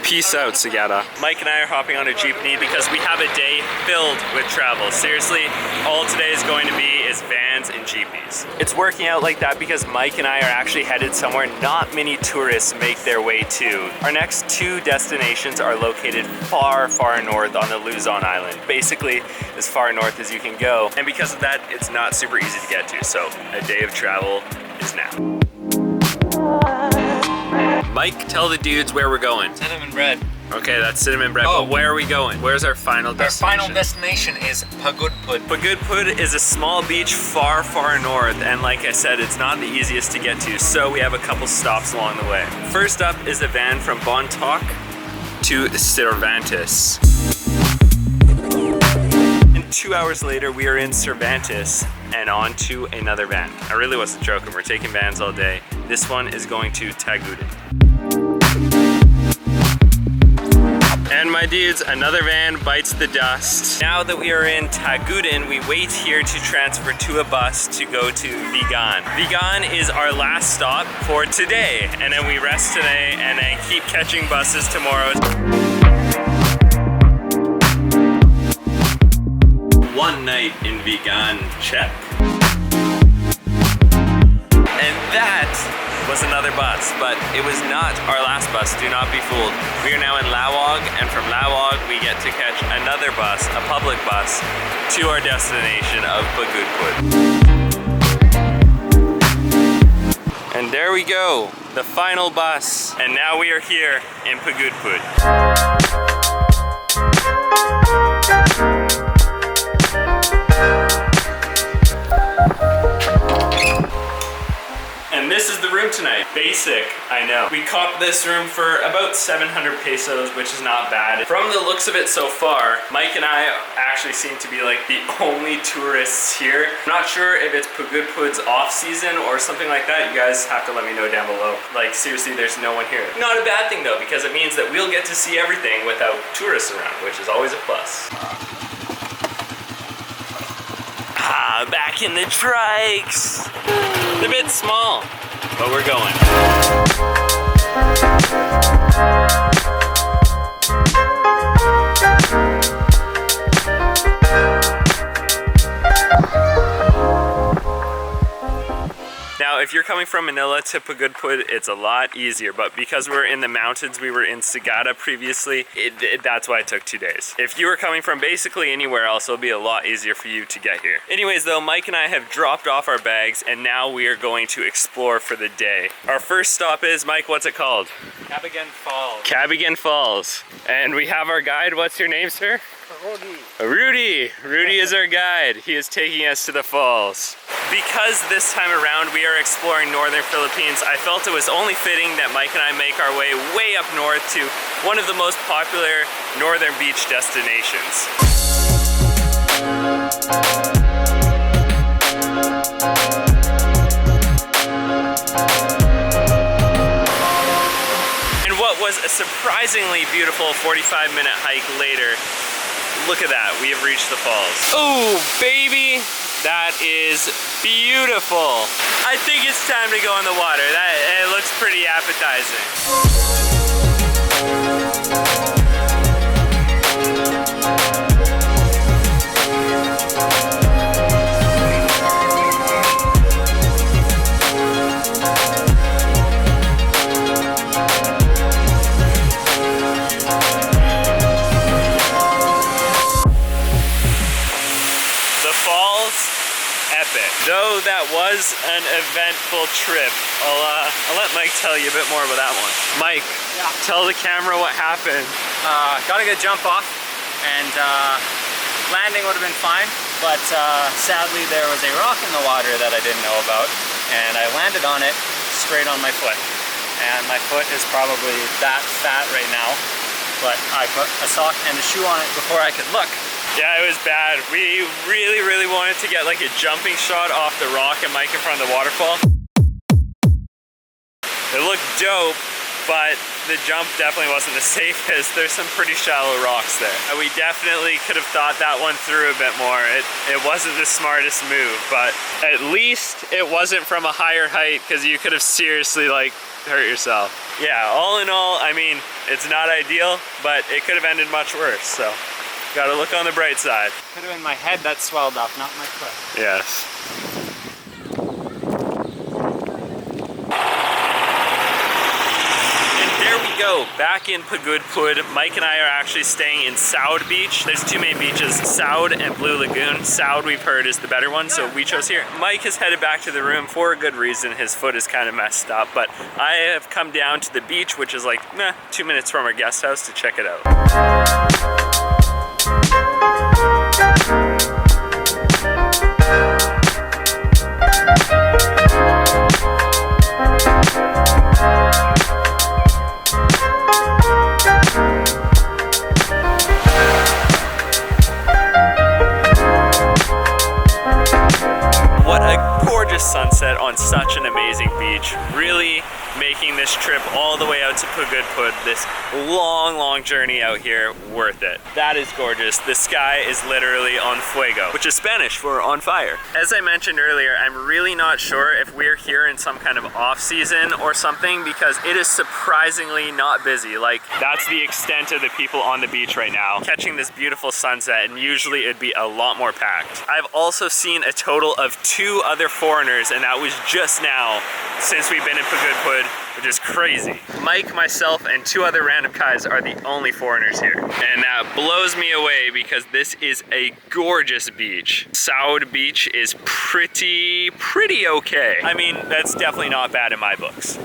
Peace out, Sagada. Mike and I are hopping on a jeepney because we have a day filled with travel. Seriously, all today is going to be is vans and jeepneys. It's working out like that because Mike and I are actually headed somewhere not many tourists make their way to. Our next two destinations are located far, far north on the Luzon Island. Basically, as far north as you can go. And because of that, it's not super easy to get to. So a day of travel is now. Mike, tell the dudes where we're going. Cinnamon bread. Okay, that's cinnamon bread, but where are we going? Where's our final destination? Our final destination is Pagudpud. Pagudpud is a small beach far, far north, and like I said, it's not the easiest to get to, so we have a couple stops along the way. First up is a van from Bontoc to Cervantes. And 2 hours later, we are in Cervantes and on to another van. I really wasn't joking, we're taking vans all day. This one is going to Tagudan. And my dudes, another van bites the dust. Now that we are in Tagudan, we wait here to transfer to a bus to go to Kabigan. Kabigan is our last stop for today. And then we rest today and then keep catching buses tomorrow. One night in Kabigan, check. And that was another bus, but it was not our last bus, do not be fooled. We are now in Lawag, and from Lawag we get to catch another bus, a public bus, to our destination of Pagudpud. And there we go, the final bus. And now we are here in Pagudpud. And this is the room tonight. Basic, I know. We copped this room for about 700 pesos, which is not bad. From the looks of it so far, Mike and I actually seem to be like the only tourists here. I'm not sure if it's Pagudpud's off season or something like that. You guys have to let me know down below. Like seriously, there's no one here. Not a bad thing though, because it means that we'll get to see everything without tourists around, which is always a plus. Back in the trikes. It's a bit small, but we're going. Now, if you're coming from Manila to Pagudpud, it's a lot easier, but because we're in the mountains, we were in Sagada previously, that's why it took 2 days. If you were coming from basically anywhere else, it'll be a lot easier for you to get here. Anyways though, Mike and I have dropped off our bags, and now we are going to explore for the day. Our first stop is, Mike, what's it called? Kabigan Falls. Kabigan Falls. And we have our guide. What's your name, sir? Rudy. Rudy. Rudy is our guide. He is taking us to the falls. Because this time around we are exploring northern Philippines, I felt it was only fitting that Mike and I make our way up north to one of the most popular northern beach destinations. And what was a surprisingly beautiful 45-minute hike later, look at that, we have reached the falls. Oh, baby, that is beautiful. I think it's time to go in the water. It looks pretty appetizing. Though that was an eventful trip, I'll let Mike tell you a bit more about that one. Mike, tell the camera what happened. Got a good jump off, and landing would have been fine, but sadly there was a rock in the water that I didn't know about, and I landed on it straight on my foot. And my foot is probably that fat right now, but I put a sock and a shoe on it before I could look. Yeah, it was bad. We really wanted to get like a jumping shot off the rock and Mike in front of the waterfall. It looked dope, but the jump definitely wasn't the safest. There's some pretty shallow rocks there. We definitely could have thought that one through a bit more. It wasn't the smartest move, but at least it wasn't from a higher height, because you could have seriously like hurt yourself. Yeah, all in all, I mean, it's not ideal, but it could have ended much worse, so gotta look on the bright side. Could have been my head that swelled up, not my foot. Yes. There we go, back in Pagudpud. Mike and I are actually staying in Saud Beach. There's two main beaches, Saud and Blue Lagoon. Saud, we've heard, is the better one, so we chose here. Mike has headed back to the room for a good reason. His foot is kind of messed up, but I have come down to the beach, which is like 2 minutes from our guest house, to check it out. What a gorgeous sunset on such an amazing beach. Really making this trip all the way out to Pagudpud, this long journey out here, worth it. That is gorgeous. The sky is literally on fuego, which is Spanish for on fire. As I mentioned earlier, I'm really not sure if we're here in some kind of off season or something, because it is surprisingly not busy. Like, that's the extent of the people on the beach right now, catching this beautiful sunset, and usually it'd be a lot more packed. I've also seen a total of 2 other foreigners, and that was just now since we've been in Pagudpud, which is crazy. Mike, myself, and 2 other random guys are the only foreigners here. And that blows me away, because this is a gorgeous beach. Saud Beach is pretty okay. I mean, that's definitely not bad in my books.